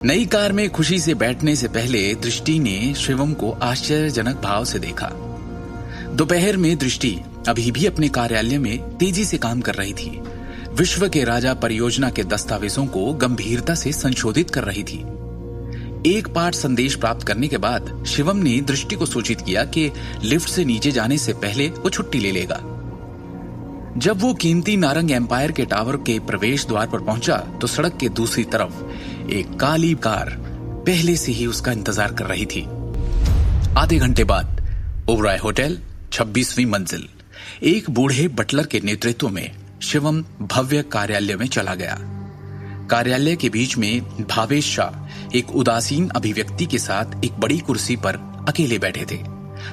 नई कार में खुशी से बैठने से पहले दृष्टि ने शिवम को आश्चर्यजनक भाव से देखा। दोपहर में दृष्टि अभी भी अपने कार्यालय में तेजी से काम कर रही थी। विश्व के राजा परियोजना के दस्तावेजों को गंभीरता से संशोधित कर रही थी। एक पाठ संदेश प्राप्त करने के बाद शिवम ने दृष्टि को सूचित किया कि लिफ्ट से नीचे जाने से पहले वो छुट्टी ले लेगा। जब वो कीमती नारंग एम्पायर के टावर के प्रवेश द्वार पर पहुंचा तो सड़क के दूसरी तरफ एक काली कार पहले से ही उसका इंतजार कर रही थी। आधे घंटे बाद ओबराय होटल 26वीं मंजिल एक बूढ़े बटलर के नेतृत्व में शिवम भव्य कार्यालय में चला गया। कार्यालय के बीच में भावेश शाह एक उदासीन अभिव्यक्ति के साथ एक बड़ी कुर्सी पर अकेले बैठे थे,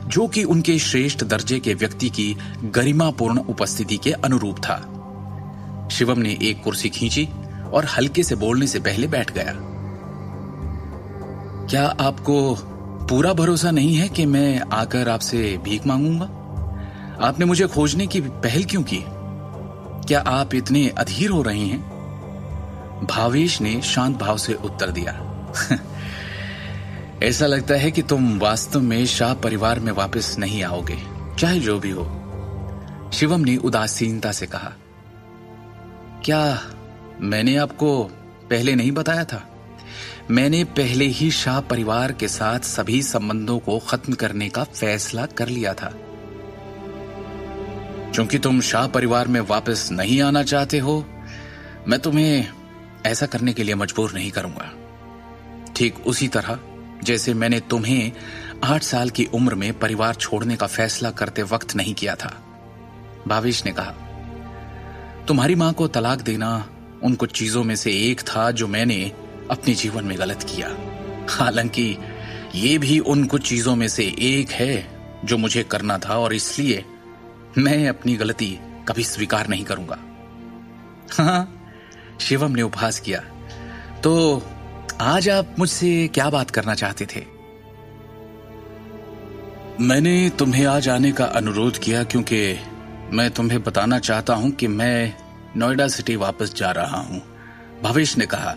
जो कि उनके श्रेष्ठ दर्जे के व्यक्ति की गरिमापूर्ण उपस्थिति के अनुरूप था। शिवम ने एक कुर्सी खींची और हल्के से बोलने से पहले बैठ गया। क्या आपको पूरा भरोसा नहीं है कि मैं आकर आपसे भीख मांगूंगा? आपने मुझे खोजने की पहल क्यों की? क्या आप इतने अधीर हो रहे हैं? भावेश ने शांत भाव से उत्तर दिया। ऐसा लगता है कि तुम वास्तव में शाह परिवार में वापस नहीं आओगे, चाहे जो भी हो। शिवम ने उदासीनता से कहा। क्या मैंने आपको पहले नहीं बताया था? मैंने पहले ही शाह परिवार के साथ सभी संबंधों को खत्म करने का फैसला कर लिया था। क्योंकि तुम शाह परिवार में वापस नहीं आना चाहते हो, मैं तुम्हें ऐसा करने के लिए मजबूर नहीं करूंगा। ठीक उसी तरह जैसे मैंने तुम्हें 8 साल की उम्र में परिवार छोड़ने का फैसला करते वक्त नहीं किया था। भावेश ने कहा, तुम्हारी मां को तलाक देना उन कुछ चीजों में से एक था जो मैंने अपने जीवन में गलत किया। हालांकि ये भी उन कुछ चीजों में से एक है जो मुझे करना था, और इसलिए मैं अपनी गलती कभी स्वीकार नहीं करूंगा। हाँ, शिवम ने उपहास किया। तो आज आप मुझसे क्या बात करना चाहते थे? मैंने तुम्हें आज आने का अनुरोध किया क्योंकि मैं तुम्हें बताना चाहता हूं कि मैं नोएडा सिटी वापस जा रहा हूं। भावेश ने कहा,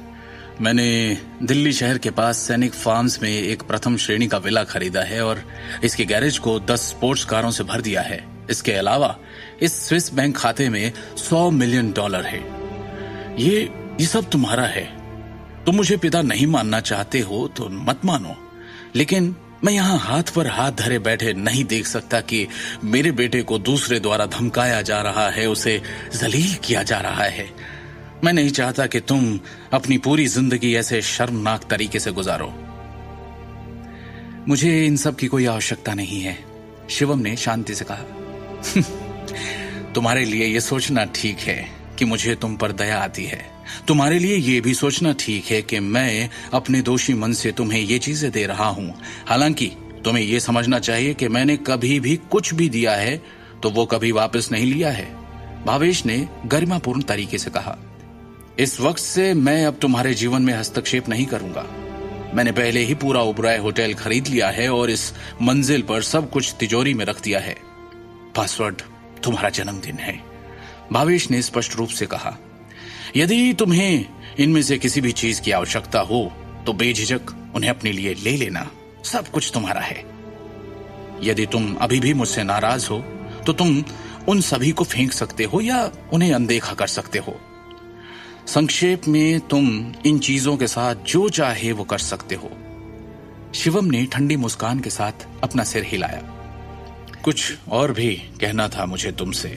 मैंने दिल्ली शहर के पास सैनिक फार्म्स में एक प्रथम श्रेणी का विला खरीदा है और इसके गैरेज को 10 स्पोर्ट्स कारों से भर दिया है। इसके अलावा इस स्विस बैंक खाते में $100 मिलियन है। ये सब तुम्हारा है। तुम मुझे पिता नहीं मानना चाहते हो तो मत मानो, लेकिन मैं यहाँ हाथ पर हाथ धरे बैठे नहीं देख सकता कि मेरे बेटे को दूसरे द्वारा धमकाया जा रहा है, उसे जलील किया जा रहा है। मैं नहीं चाहता कि तुम अपनी पूरी जिंदगी ऐसे शर्मनाक तरीके से गुजारो। मुझे इन सब की कोई आवश्यकता नहीं है, शिवम ने शांति से कहा। तुम्हारे लिए यह सोचना ठीक है कि मुझे तुम पर दया आती है। तुम्हारे लिए यह भी सोचना ठीक है कि मैं अपने दोषी मन से तुम्हें ये चीजें दे रहा हूं। हालांकि तुम्हें यह समझना चाहिए कि मैंने कभी भी कुछ भी दिया है तो वो कभी वापस नहीं लिया है। भावेश ने गरिमापूर्ण तरीके से कहा, इस वक्त से मैं अब तुम्हारे जीवन में हस्तक्षेप नहीं करूंगा। मैंने पहले ही पूरा ओबराय होटल खरीद लिया है और इस मंजिल पर सब कुछ तिजोरी में रख दिया है। पासवर्ड तुम्हारा जन्मदिन है। भावेश ने स्पष्ट रूप से कहा, यदि तुम्हें इनमें से किसी भी चीज की आवश्यकता हो तो बेझिझक उन्हें अपने लिए ले लेना। सब कुछ तुम्हारा है। यदि तुम अभी भी मुझसे नाराज हो तो तुम उन सभी को फेंक सकते हो या उन्हें अनदेखा कर सकते हो। संक्षेप में तुम इन चीजों के साथ जो चाहे वो कर सकते हो। शिवम ने ठंडी मुस्कान के साथ अपना सिर हिलाया। कुछ और भी कहना था मुझे तुमसे।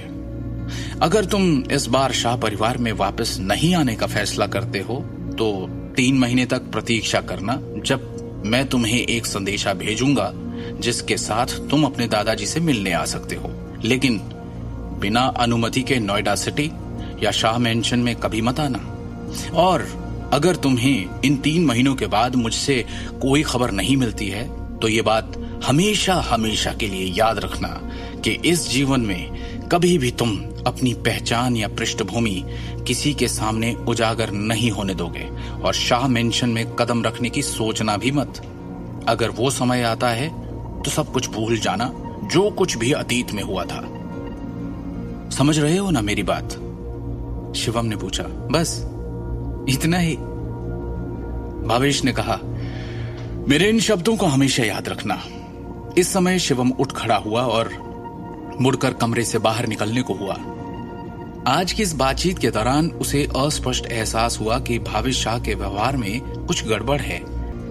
अगर तुम इस बार शाह परिवार में वापस नहीं आने का फैसला करते हो तो 3 महीने तक प्रतीक्षा करना, जब मैं तुम्हें एक संदेशा भेजूंगा जिसके साथ तुम अपने दादाजी से मिलने आ सकते हो। लेकिन बिना अनुमति के नोएडा सिटी या शाह मैंशन में कभी मत आना। और अगर तुम्हें इन 3 महीनों के बाद मुझसे कोई खबर नहीं मिलती है तो ये बात हमेशा हमेशा के लिए याद रखना कि इस जीवन में कभी भी तुम अपनी पहचान या पृष्ठभूमि किसी के सामने उजागर नहीं होने दोगे, और शाह मेंशन में कदम रखने की सोचना भी मत। अगर वो समय आता है तो सब कुछ भूल जाना जो कुछ भी अतीत में हुआ था। समझ रहे हो ना मेरी बात? शिवम ने पूछा। बस इतना ही? भावेश ने कहा, मेरे इन शब्दों को हमेशा याद रखना। इस समय शिवम उठ खड़ा हुआ और मुड़कर कमरे से बाहर निकलने को हुआ। आज की इस बातचीत के दौरान उसे अस्पष्ट एहसास हुआ कि भावेश शाह के व्यवहार में कुछ गड़बड़ है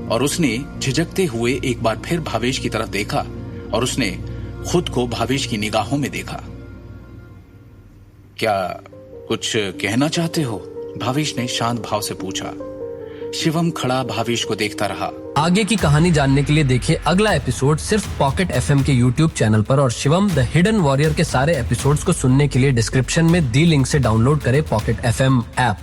और उसने झिझकते हुए एक बार फिर भावेश की तरफ देखा और उसने खुद को भावेश की निगाहों में देखा। क्या कुछ कहना चाहते हो? भावेश ने शांत भाव से पूछा। शिवम खड़ा भावेश को देखता रहा। आगे की कहानी जानने के लिए देखिए अगला एपिसोड सिर्फ पॉकेट एफएम के YouTube चैनल पर और शिवम द हिडन वॉरियर के सारे एपिसोड्स को सुनने के लिए डिस्क्रिप्शन में दी लिंक से डाउनलोड करें पॉकेट एफएम ऐप।